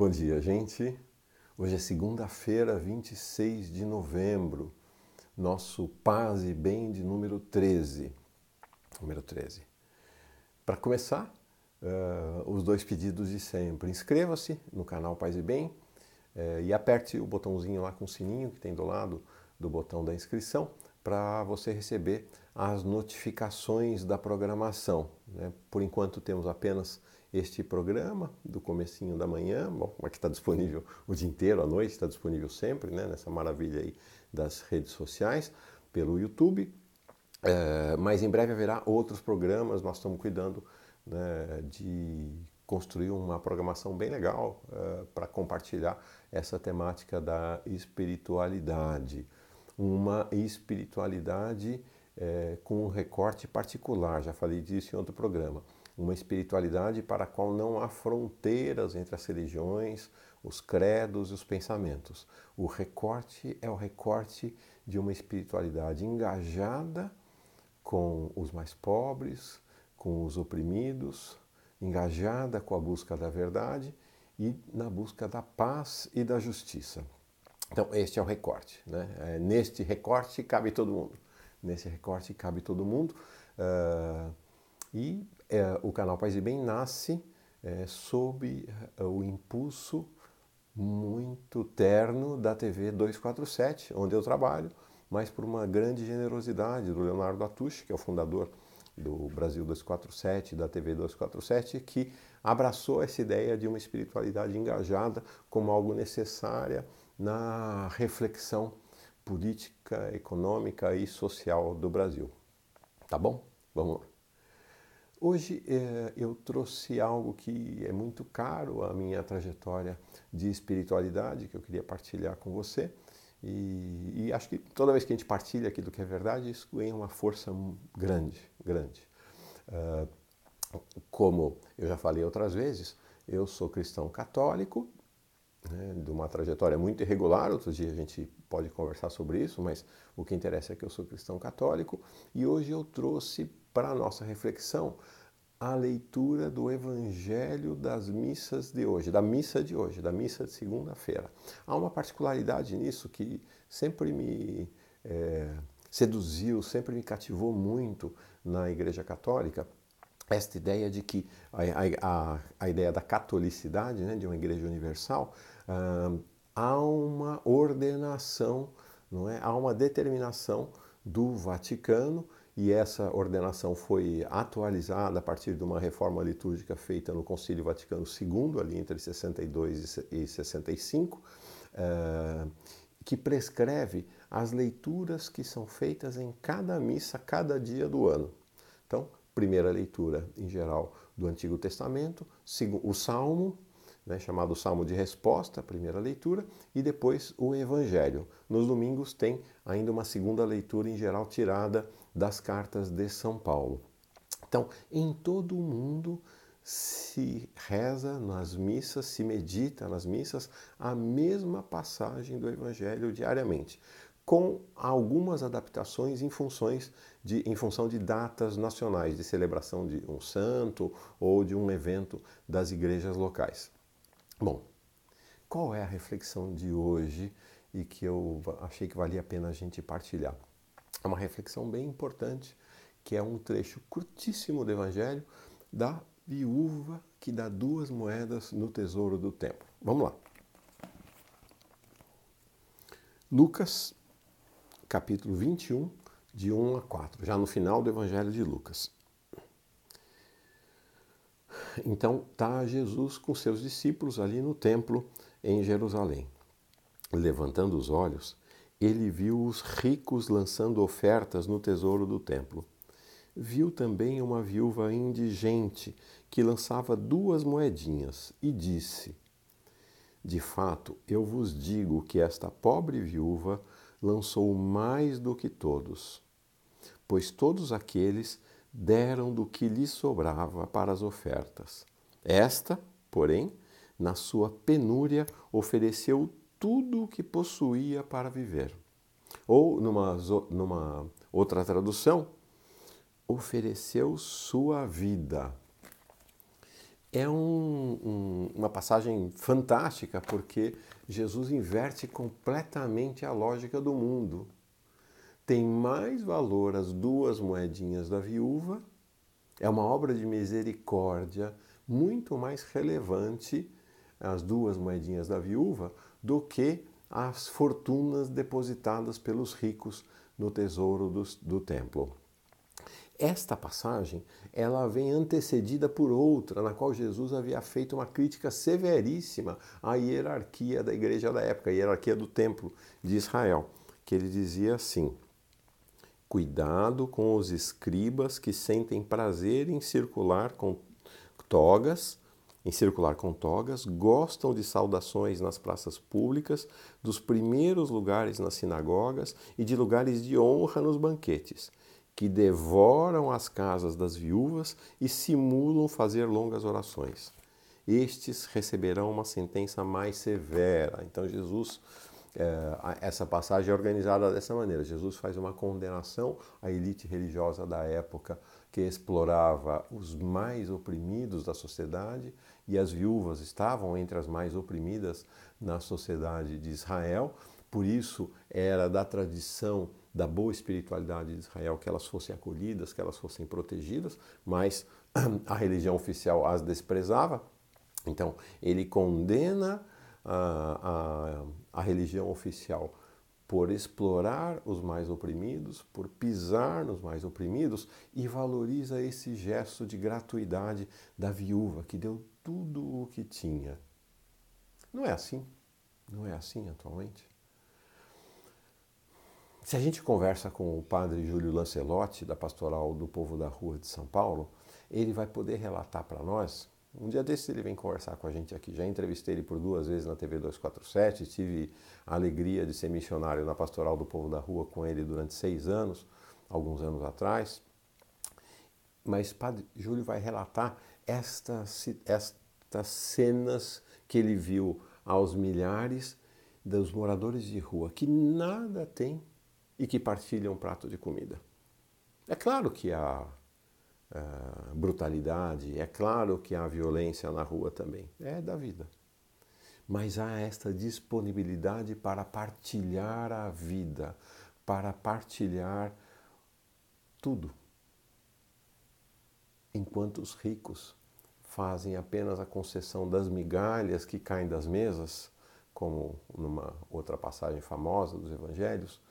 Bom dia, gente. Hoje é segunda-feira, 26 de novembro, nosso Paz e Bem de número 13. Para começar, os dois pedidos de sempre. Inscreva-se no canal Paz e Bem e aperte o botãozinho lá com o sininho que tem do lado do botão da inscrição para você receber as notificações da programação, né? Por enquanto temos apenas este programa do comecinho da manhã, bom, mas que está disponível o dia inteiro, à noite, está disponível sempre, né? Nessa maravilha aí das redes sociais, pelo YouTube. Mas em breve haverá outros programas, nós estamos cuidando, né, de construir uma programação bem legal para compartilhar essa temática da espiritualidade. Uma espiritualidade com um recorte particular, já falei disso em outro programa. Uma espiritualidade para a qual não há fronteiras entre as religiões, os credos e os pensamentos. O recorte é o recorte de uma espiritualidade engajada com os mais pobres, com os oprimidos, engajada com a busca da verdade e na busca da paz e da justiça. Então, este é o recorte, né? Neste recorte cabe todo mundo. Nesse recorte cabe todo mundo. O canal Paz e Bem nasce sob o impulso muito terno da TV 247, onde eu trabalho, mas por uma grande generosidade do Leonardo Atush, que é o fundador do Brasil 247, da TV 247, que abraçou essa ideia de uma espiritualidade engajada como algo necessária na reflexão política, econômica e social do Brasil. Tá bom? Vamos lá. Hoje eu trouxe algo que é muito caro à minha trajetória de espiritualidade, que eu queria partilhar com você. E acho que toda vez que a gente partilha aquilo que é verdade, isso ganha uma força grande, grande. Como eu já falei outras vezes, eu sou cristão católico, né, de uma trajetória muito irregular. Outro dia a gente pode conversar sobre isso, mas o que interessa é que eu sou cristão católico e hoje eu trouxe para a nossa reflexão a leitura do Evangelho das missas de hoje, da missa de hoje, da missa de segunda-feira. Há uma particularidade nisso que sempre me seduziu, sempre me cativou muito na Igreja Católica, esta ideia de que a ideia da catolicidade, né, de uma igreja universal, há uma ordenação, não é? Há uma determinação do Vaticano, e essa ordenação foi atualizada a partir de uma reforma litúrgica feita no Concílio Vaticano II, ali entre 62 e 65, que prescreve as leituras que são feitas em cada missa, cada dia do ano. Então, primeira leitura, em geral, do Antigo Testamento, o Salmo, né, chamado Salmo de Resposta, a primeira leitura, e depois o Evangelho. Nos domingos tem ainda uma segunda leitura, em geral, tirada das cartas de São Paulo. Então, em todo o mundo se reza nas missas, se medita nas missas a mesma passagem do Evangelho diariamente, com algumas adaptações em função de datas nacionais, de celebração de um santo ou de um evento das igrejas locais. Bom, qual é a reflexão de hoje e que eu achei que valia a pena a gente partilhar? É uma reflexão bem importante, que é um trecho curtíssimo do Evangelho da viúva que dá 2 moedas no tesouro do templo. Vamos lá. Lucas, capítulo 21, de 1 a 4, já no final do Evangelho de Lucas. Então está Jesus com seus discípulos ali no templo em Jerusalém. Levantando os olhos, ele viu os ricos lançando ofertas no tesouro do templo. Viu também uma viúva indigente que lançava 2 moedinhas e disse: de fato, eu vos digo que esta pobre viúva lançou mais do que todos, pois todos aqueles deram do que lhe sobrava para as ofertas. Esta, porém, na sua penúria, ofereceu tudo o que possuía para viver. Ou, numa outra tradução, ofereceu sua vida. É uma passagem fantástica porque Jesus inverte completamente a lógica do mundo. Tem mais valor as duas moedinhas da viúva, é uma obra de misericórdia muito mais relevante as duas moedinhas da viúva do que as fortunas depositadas pelos ricos no tesouro do templo. Esta passagem, ela vem antecedida por outra, na qual Jesus havia feito uma crítica severíssima à hierarquia da igreja da época, a hierarquia do templo de Israel, que ele dizia assim: cuidado com os escribas que sentem prazer em circular com togas, gostam de saudações nas praças públicas, dos primeiros lugares nas sinagogas e de lugares de honra nos banquetes, que devoram as casas das viúvas e simulam fazer longas orações. Estes receberão uma sentença mais severa. Então Jesus, essa passagem é organizada dessa maneira. Jesus faz uma condenação à elite religiosa da época que explorava os mais oprimidos da sociedade, e as viúvas estavam entre as mais oprimidas na sociedade de Israel. Por isso era da tradição da boa espiritualidade de Israel que elas fossem acolhidas, que elas fossem protegidas, mas a religião oficial as desprezava. Então ele condena a religião oficial por explorar os mais oprimidos, por pisar nos mais oprimidos, e valoriza esse gesto de gratuidade da viúva que deu tudo o que tinha. Não é assim? Não é assim atualmente? Se a gente conversa com o padre Júlio Lancelotti, da Pastoral do Povo da Rua de São Paulo, ele vai poder relatar para nós. Um dia desses ele vem conversar com a gente aqui. Já entrevistei ele por 2 vezes na TV 247, tive a alegria de ser missionário na Pastoral do Povo da Rua com ele durante 6 anos, alguns anos atrás. Mas Padre Júlio vai relatar estas cenas que ele viu aos milhares dos moradores de rua que nada têm e que partilham um prato de comida. É claro que há brutalidade, é claro que há violência na rua também, é da vida. Mas há esta disponibilidade para partilhar a vida, para partilhar tudo. Enquanto os ricos fazem apenas a concessão das migalhas que caem das mesas, como numa outra passagem famosa dos evangelhos,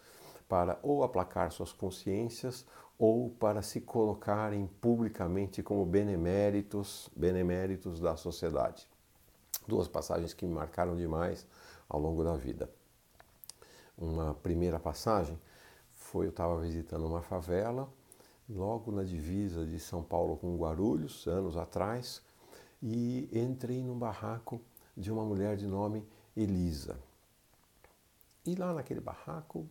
para ou aplacar suas consciências ou para se colocarem publicamente como beneméritos da sociedade. 2 passagens que me marcaram demais ao longo da vida. Uma primeira passagem foi, eu estava visitando uma favela, logo na divisa de São Paulo com Guarulhos, anos atrás, e entrei num barraco de uma mulher de nome Elisa. E lá naquele barraco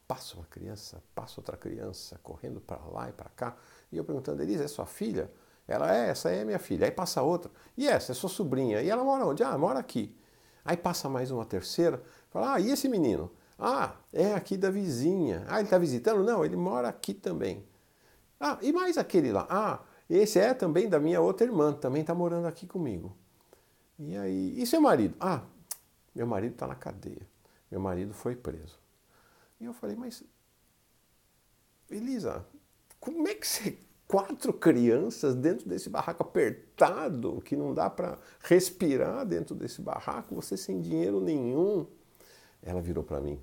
passa uma criança, passa outra criança, correndo para lá e para cá. E eu perguntando: Elisa, é sua filha? Ela: essa é minha filha. Aí passa outra: e essa é sua sobrinha? E ela mora onde? Ah, mora aqui. Aí passa mais uma terceira, fala: e esse menino? Ah, é aqui da vizinha. Ah, ele está visitando? Não, ele mora aqui também. Ah, e mais aquele lá? Ah, esse é também da minha outra irmã, também está morando aqui comigo. E aí, e seu marido? Ah, meu marido está na cadeia. Meu marido foi preso. E eu falei: mas, Elisa, como é que você... 4 crianças dentro desse barraco apertado, que não dá para respirar dentro desse barraco, você sem dinheiro nenhum. Ela virou para mim,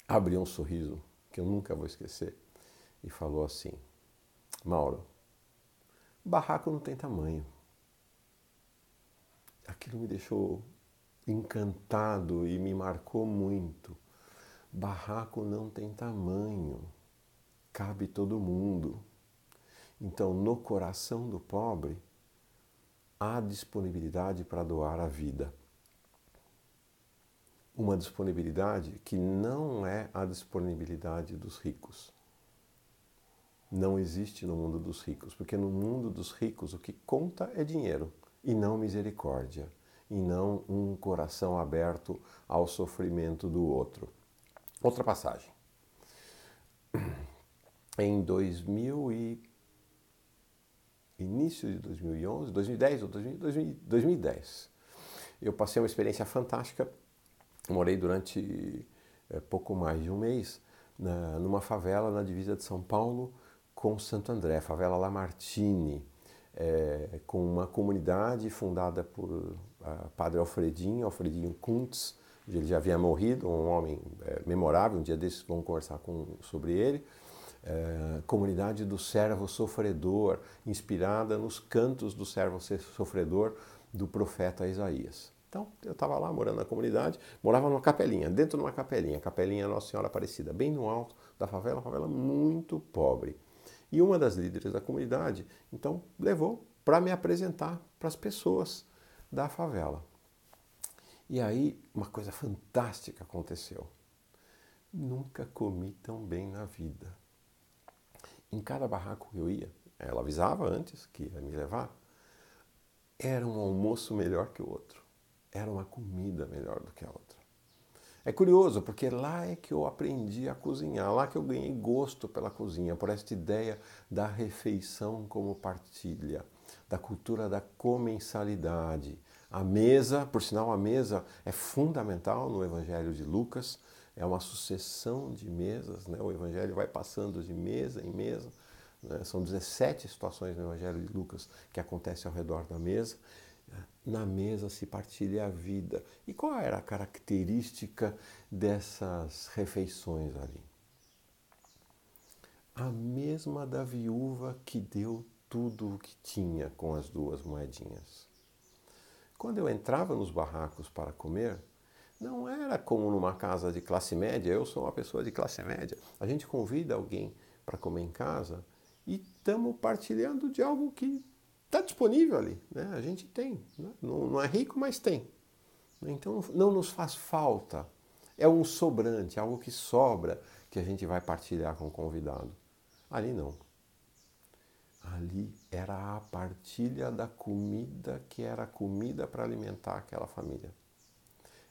abriu um sorriso que eu nunca vou esquecer e falou assim: Mauro, barraco não tem tamanho. Aquilo me deixou encantado e me marcou muito. Barraco não tem tamanho, cabe todo mundo. Então, no coração do pobre, há disponibilidade para doar a vida. Uma disponibilidade que não é a disponibilidade dos ricos. Não existe no mundo dos ricos, porque no mundo dos ricos o que conta é dinheiro e não misericórdia, e não um coração aberto ao sofrimento do outro. Outra passagem. Em 2014, início de 2011, 2010 ou 2010. Eu passei uma experiência fantástica, morei durante pouco mais de um mês numa favela na divisa de São Paulo com Santo André, favela Lamartine, com uma comunidade fundada por Padre Alfredinho Kuntz. Ele já havia morrido, um homem memorável, um dia desses vamos conversar sobre ele. Comunidade do servo sofredor, inspirada nos cantos do servo sofredor do profeta Isaías. Então, eu estava lá morando na comunidade, morava numa capelinha, dentro de uma capelinha, Capelinha Nossa Senhora Aparecida, bem no alto da favela, uma favela muito pobre. E uma das líderes da comunidade, então, levou para me apresentar para as pessoas da favela. E aí, uma coisa fantástica aconteceu. Nunca comi tão bem na vida. Em cada barraco que eu ia, ela avisava antes que ia me levar, era um almoço melhor que o outro. Era uma comida melhor do que a outra. É curioso, porque lá é que eu aprendi a cozinhar, lá que eu ganhei gosto pela cozinha, por esta ideia da refeição como partilha, da cultura da comensalidade. A mesa, por sinal, a mesa é fundamental no Evangelho de Lucas, é uma sucessão de mesas, né? O Evangelho vai passando de mesa em mesa, né? São 17 situações no Evangelho de Lucas que acontecem ao redor da mesa. Na mesa se partilha a vida. E qual era a característica dessas refeições ali? A mesma da viúva que deu tudo o que tinha com as 2 moedinhas. Quando eu entrava nos barracos para comer, não era como numa casa de classe média, eu sou uma pessoa de classe média. A gente convida alguém para comer em casa e estamos partilhando de algo que está disponível ali, né? A gente tem, né? Não é rico, mas tem. Então não nos faz falta. É um sobrante, algo que sobra, que a gente vai partilhar com o convidado. Ali não. Ali era a partilha da comida que era a comida para alimentar aquela família.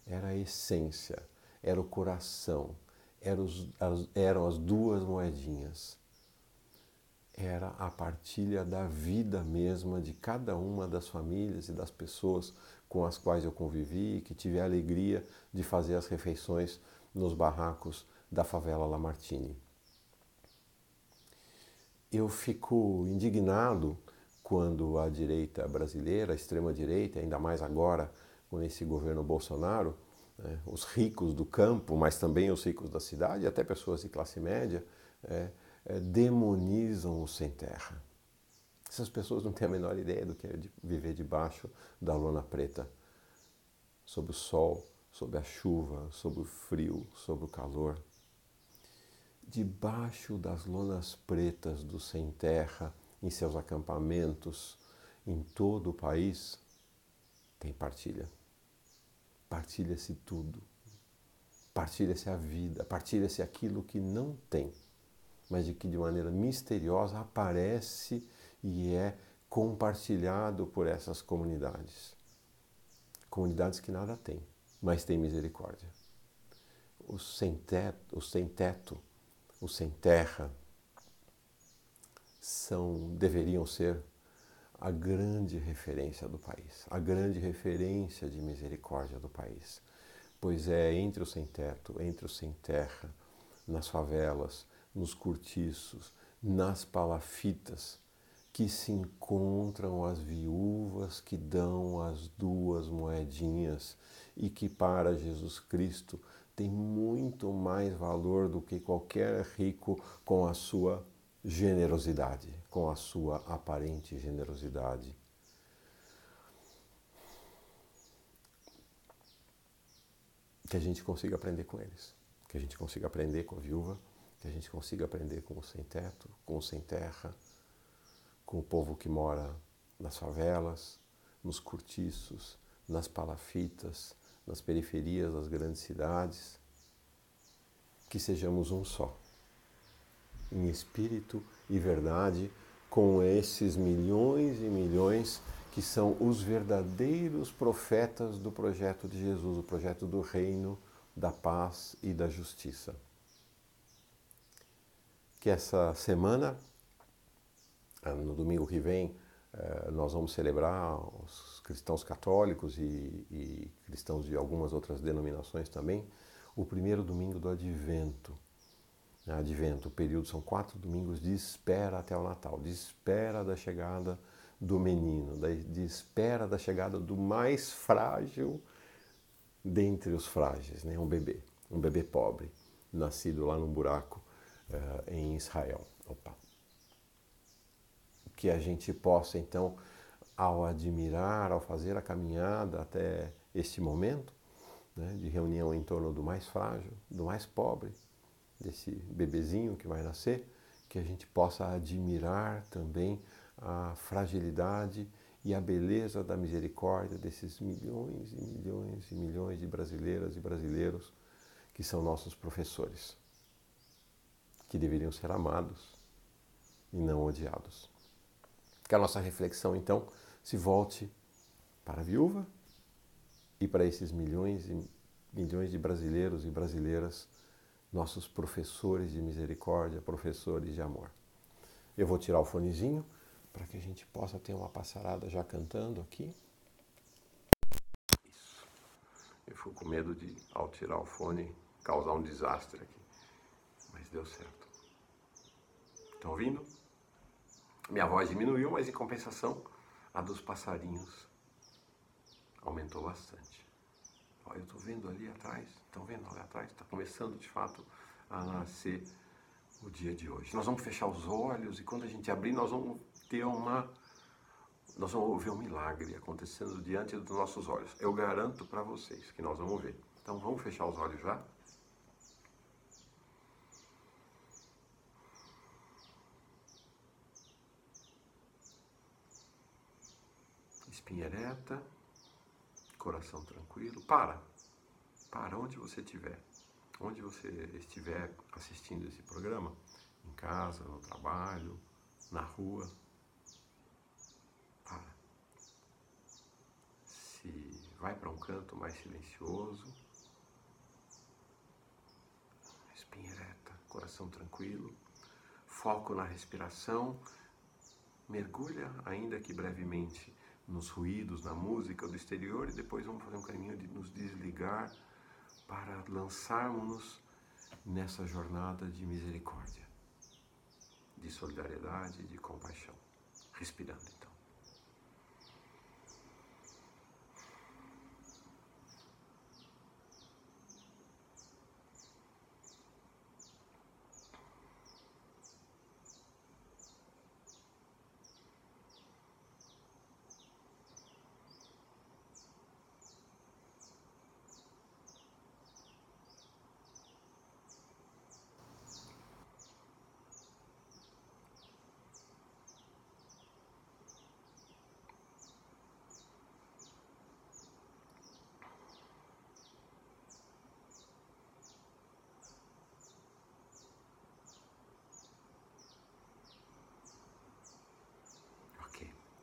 Era a essência, era o coração, eram as 2 moedinhas. Era a partilha da vida mesma de cada uma das famílias e das pessoas com as quais eu convivi e que tive a alegria de fazer as refeições nos barracos da favela Lamartine. Eu fico indignado quando a direita brasileira, a extrema-direita, ainda mais agora com esse governo Bolsonaro, né, os ricos do campo, mas também os ricos da cidade, até pessoas de classe média, demonizam o sem terra. Essas pessoas não têm a menor ideia do que é viver debaixo da lona preta, sob o sol, sob a chuva, sob o frio, sob o calor. Debaixo das lonas pretas do sem terra, em seus acampamentos, em todo o país, tem partilha. Partilha-se tudo. Partilha-se a vida, partilha-se aquilo que não tem, mas de que de maneira misteriosa aparece e é compartilhado por essas comunidades. Comunidades que nada têm, mas têm misericórdia. Os sem teto, os sem terra, deveriam ser a grande referência do país, a grande referência de misericórdia do país. Pois é entre os sem teto, entre os sem terra, nas favelas, nos cortiços, nas palafitas, que se encontram as viúvas que dão as 2 moedinhas e que para Jesus Cristo tem muito mais valor do que qualquer rico com a sua generosidade, com a sua aparente generosidade. Que a gente consiga aprender com eles, que a gente consiga aprender com a viúva, que a gente consiga aprender com o sem teto, com o sem terra, com o povo que mora nas favelas, nos cortiços, nas palafitas, nas periferias das grandes cidades, que sejamos um só, em espírito e verdade, com esses milhões e milhões que são os verdadeiros profetas do projeto de Jesus, o projeto do reino, da paz e da justiça. Que essa semana, no domingo que vem, Nós vamos celebrar, os cristãos católicos e cristãos de algumas outras denominações também, o primeiro domingo do Advento. Advento, o período são 4 domingos de espera até o Natal, de espera da chegada do menino, de espera da chegada do mais frágil dentre os frágeis, né? Um bebê pobre, nascido lá num buraco em Israel. Que a gente possa, então, ao admirar, ao fazer a caminhada até este momento, né, de reunião em torno do mais frágil, do mais pobre, desse bebezinho que vai nascer, que a gente possa admirar também a fragilidade e a beleza da misericórdia desses milhões e milhões e milhões de brasileiras e brasileiros que são nossos professores, que deveriam ser amados e não odiados. Que a nossa reflexão, então, se volte para a viúva e para esses milhões e milhões de brasileiros e brasileiras, nossos professores de misericórdia, professores de amor. Eu vou tirar o fonezinho para que a gente possa ter uma passarada já cantando aqui. Isso. Eu fico com medo de, ao tirar o fone, causar um desastre aqui. Mas deu certo. Estão ouvindo? Minha voz diminuiu, mas em compensação, a dos passarinhos aumentou bastante. Olha, eu estou vendo ali atrás, estão vendo ali atrás? Está começando de fato a nascer o dia de hoje. Nós vamos fechar os olhos e quando a gente abrir, nós vamos ver um milagre acontecendo diante dos nossos olhos. Eu garanto para vocês que nós vamos ver. Então vamos fechar os olhos já? Espinha ereta, coração tranquilo. Para onde você estiver. Onde você estiver assistindo esse programa, em casa, no trabalho, na rua, para. Se vai para um canto mais silencioso, espinha ereta, coração tranquilo, foco na respiração, mergulha, ainda que brevemente, nos ruídos, na música do exterior e depois vamos fazer um caminho de nos desligar para lançarmos-nos nessa jornada de misericórdia, de solidariedade e de compaixão. Respirando, então.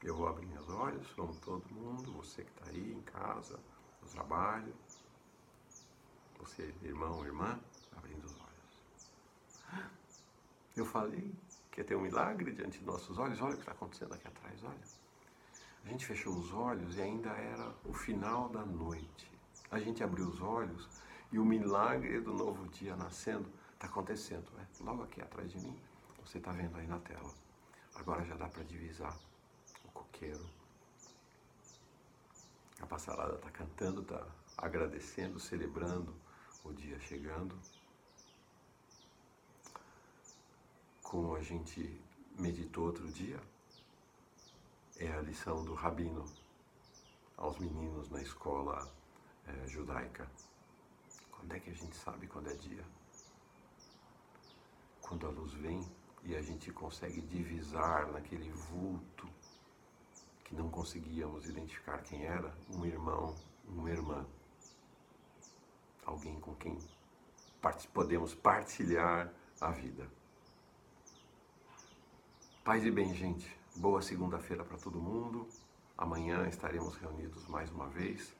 Eu vou abrir meus olhos, vamos todo mundo, você que está aí em casa, no trabalho, você, irmão, irmã, abrindo os olhos. Eu falei que ia ter um milagre diante de nossos olhos, olha o que está acontecendo aqui atrás, olha. A gente fechou os olhos e ainda era o final da noite. A gente abriu os olhos e o milagre do novo dia nascendo está acontecendo, né? Logo aqui atrás de mim, você está vendo aí na tela. Agora já dá para divisar. Coqueiro. A passarada está cantando, está agradecendo, celebrando o dia chegando. Como a gente meditou outro dia, é a lição do rabino aos meninos na escola judaica. Quando é que a gente sabe quando é dia? Quando a luz vem e a gente consegue divisar naquele vulto que não conseguíamos identificar quem era, um irmão, uma irmã, alguém com quem podemos partilhar a vida. Paz e bem, gente. Boa segunda-feira para todo mundo. Amanhã estaremos reunidos mais uma vez.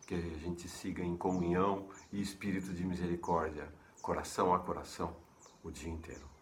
Que a gente siga em comunhão e espírito de misericórdia, coração a coração, o dia inteiro.